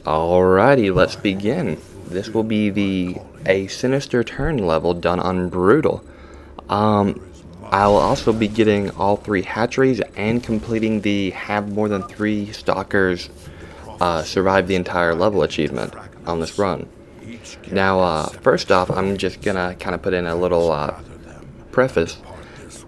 Alrighty, let's begin. This will be a Sinister Turn level done on Brutal. I'll also be getting all 3 hatcheries and completing the have more than 3 stalkers survive the entire level achievement on this run. Now, first off, I'm just gonna kind of put in a little preface.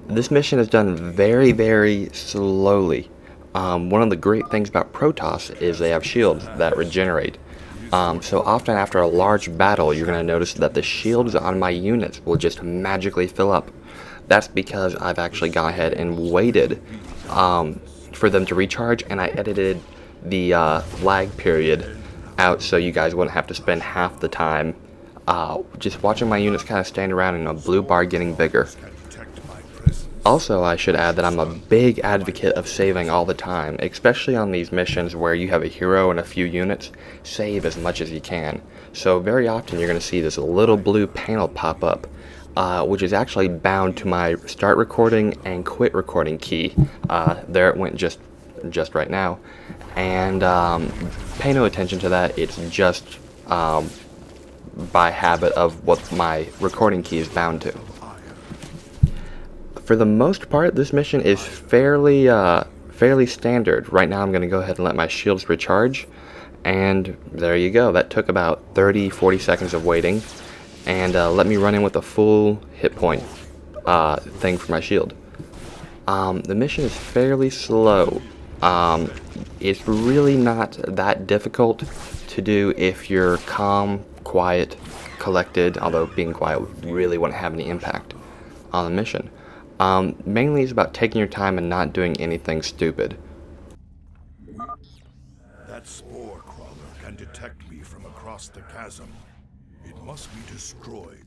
This mission is done very, very slowly. One of the great things about Protoss is they have shields that regenerate. So often after a large battle, you're going to notice that the shields on my units will just magically fill up. That's because I've actually gone ahead and waited for them to recharge, and I edited the lag period out so you guys wouldn't have to spend half the time just watching my units kind of stand around in a blue bar getting bigger. Also, I should add that I'm a big advocate of saving all the time, especially on these missions where you have a hero and a few units. Save as much as you can. So very often you're going to see this little blue panel pop up, which is actually bound to my start recording and quit recording key. There it went just right now. And pay no attention to that, it's just by habit of what my recording key is bound to. For the most part, this mission is fairly standard. Right now I'm going to go ahead and let my shields recharge, and there you go. That took about 30-40 seconds of waiting, and let me run in with a full hit point thing for my shield. The mission is fairly slow. It's really not that difficult to do if you're calm, quiet, collected, although being quiet really wouldn't have any impact on the mission. Mainly it's about taking your time and not doing anything stupid. That spore crawler can detect me from across the chasm. It must be destroyed.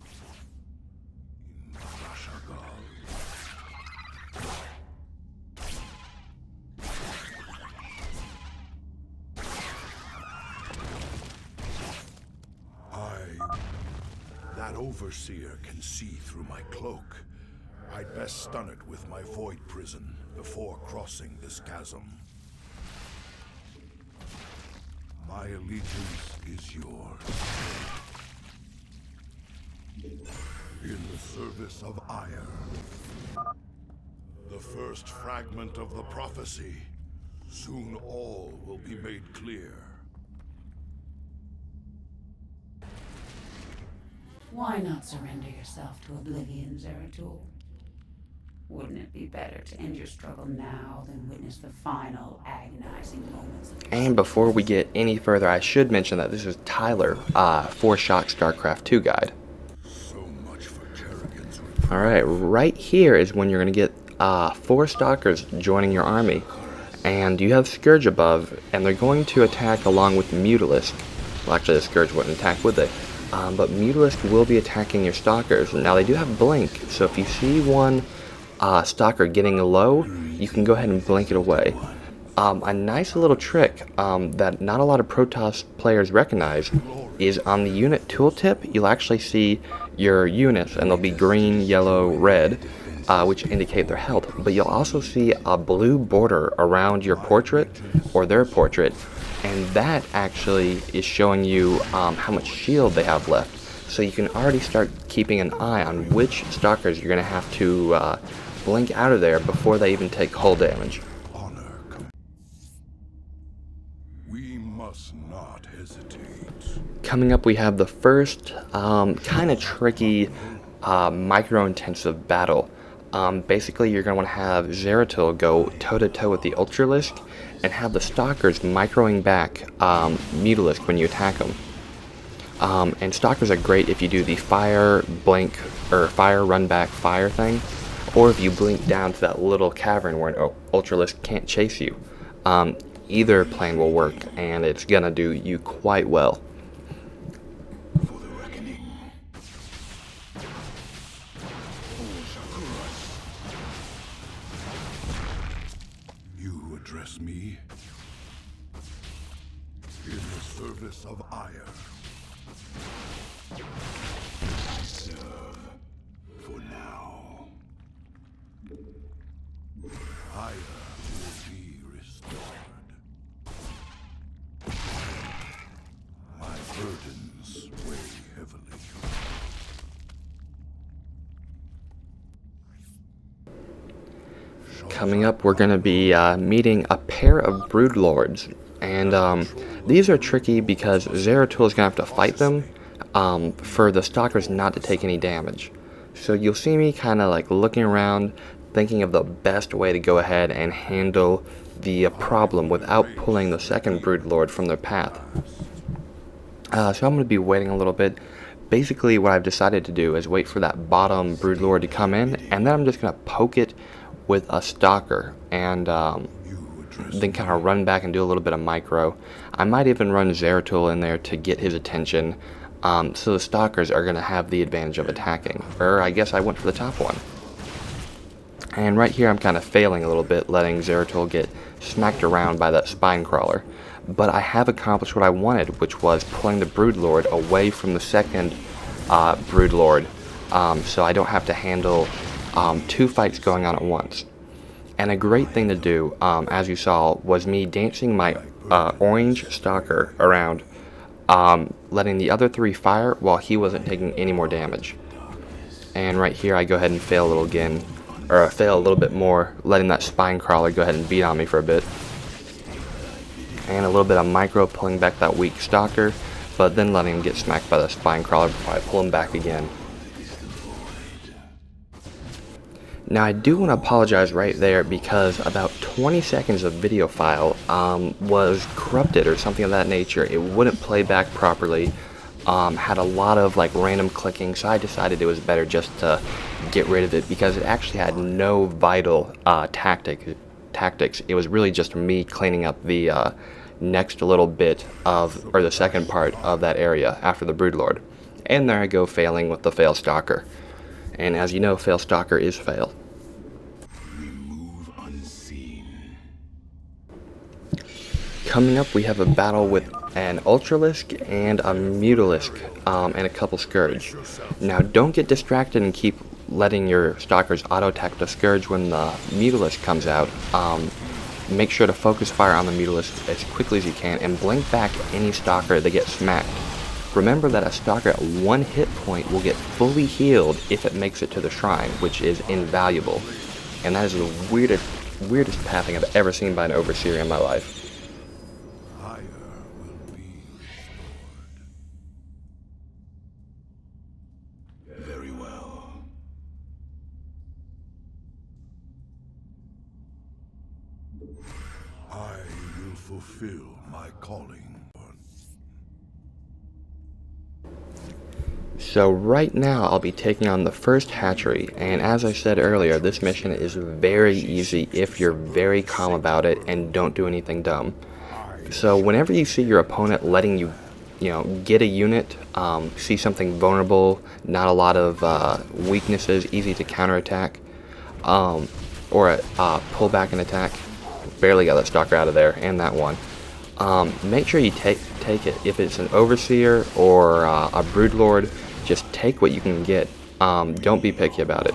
That overseer can see through my cloak. I'd best stun it with my void prison before crossing this chasm. My allegiance is yours. In the service of ire. The first fragment of the prophecy. Soon all will be made clear. Why not surrender yourself to oblivion, Zeratul? Wouldn't it be better to end your struggle now than witness the final, agonizing moments of your And before we get any further, I should mention that this is Tyler, 4-shot Starcraft 2 guide. So much for Kerrigan's. Alright, right here is when you're going to get 4 stalkers joining your army. And you have Scourge above, and they're going to attack along with Mutalisk. Well, actually the Scourge wouldn't attack, would they? But Mutalisk will be attacking your stalkers. Now they do have blink, so if you see one stalker getting low, you can go ahead and blink it away. A nice little trick that not a lot of Protoss players recognize is on the unit tooltip, you'll actually see your units, and they'll be green, yellow, red, which indicate their health. But you'll also see a blue border around your portrait, or their portrait, and that actually is showing you how much shield they have left. So you can already start keeping an eye on which stalkers you're going to have to blink out of there before they even take hull damage. We must not hesitate. Coming up, we have the first kind of tricky micro-intensive battle. Basically, you're going to want to have Zeratul go toe-to-toe with the Ultralisk and have the stalkers microing back Mutalisk when you attack them. And stalkers are great if you do the fire, blink, or fire, run back, fire thing, or if you blink down to that little cavern where an Ultralisk can't chase you. Either plan will work, and it's gonna do you quite well. For the reckoning. You address me in the service of ire. I serve for now. Ire will be restored. burdens weigh heavily. Coming up, we're going to be meeting a pair of brood lords, and these are tricky because Zeratul is going to have to fight them for the stalkers not to take any damage. So you'll see me kind of like looking around, thinking of the best way to go ahead and handle the problem without pulling the second brood lord from their path. So I'm going to be waiting a little bit. Basically, what I've decided to do is wait for that bottom brood lord to come in, and then I'm just going to poke it with a stalker, and then kind of run back and do a little bit of micro. I might even run Zeratul in there to get his attention, so the stalkers are going to have the advantage of attacking. Or I guess I went for the top one. And right here I'm kind of failing a little bit, letting Zeratul get smacked around by that spine crawler. But I have accomplished what I wanted, which was pulling the brood lord away from the second brood lord, so I don't have to handle two fights going on at once. And a great thing to do, as you saw, was me dancing my orange stalker around, letting the other three fire while he wasn't taking any more damage. And right here I go ahead and fail a little again, or fail a little bit more, letting that spine crawler go ahead and beat on me for a bit. And a little bit of micro pulling back that weak stalker, but then letting him get smacked by the spine crawler before I pull him back again. Now I do want to apologize right there because about 20 seconds of video file was corrupted or something of that nature. It wouldn't play back properly, had a lot of like random clicking, so I decided it was better just to get rid of it because it actually had no vital tactics. It was really just me cleaning up the next little bit of, or the second part of that area after the broodlord. And there I go failing with the fail stalker. And as you know, fail stalker is fail. Remove unseen. Coming up, we have a battle with an Ultralisk and a Mutalisk, and a couple Scourge. Now, don't get distracted and keep letting your stalkers auto-attack the Scourge when the Mutalisk comes out. Make sure to focus fire on the Mutalisk as quickly as you can and blink back any stalker that gets smacked. Remember that a stalker at 1 hit point will get fully healed if it makes it to the shrine, which is invaluable. And that is the weirdest pathing I've ever seen by an Overseer in my life. Higher will be restored. Very well. I will fulfill my calling. So right now I'll be taking on the first hatchery, and as I said earlier, this mission is very easy if you're very calm about it and don't do anything dumb. So whenever you see your opponent letting you get a unit, see something vulnerable, not a lot of weaknesses, easy to counterattack, or pull back an attack, barely got that stalker out of there, and that one. Make sure you take it. If it's an Overseer or a Broodlord, just take what you can get. Don't be picky about it.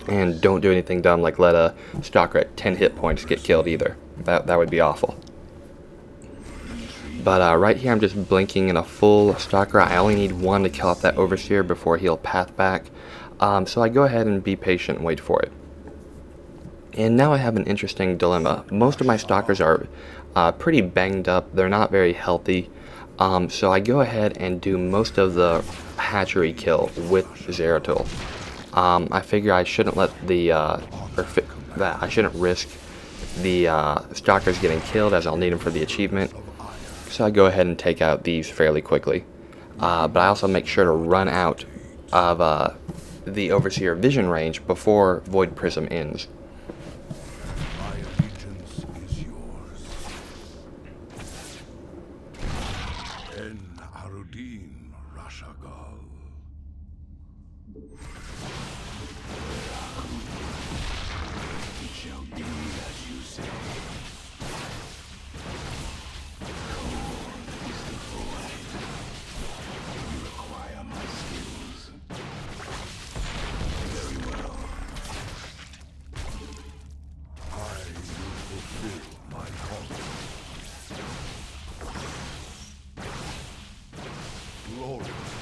And don't do anything dumb like let a stalker at 10 hit points get killed either. That would be awful. But right here I'm just blinking in a full stalker. I only need one to kill off that Overseer before he'll path back. So I go ahead and be patient and wait for it. And now I have an interesting dilemma. Most of my stalkers are pretty banged up. They're not very healthy. So I go ahead and do most of the hatchery kill with Zeratul. I figure I shouldn't let the I shouldn't risk the stalkers getting killed, as I'll need them for the achievement. So I go ahead and take out these fairly quickly. But I also make sure to run out of the Overseer vision range before Void Prism ends. My allegiance is yours. En Arudin Rashagal. It shall be as you say. Cold is the void. You require my skills. Very well. I will fulfill my calling. glory.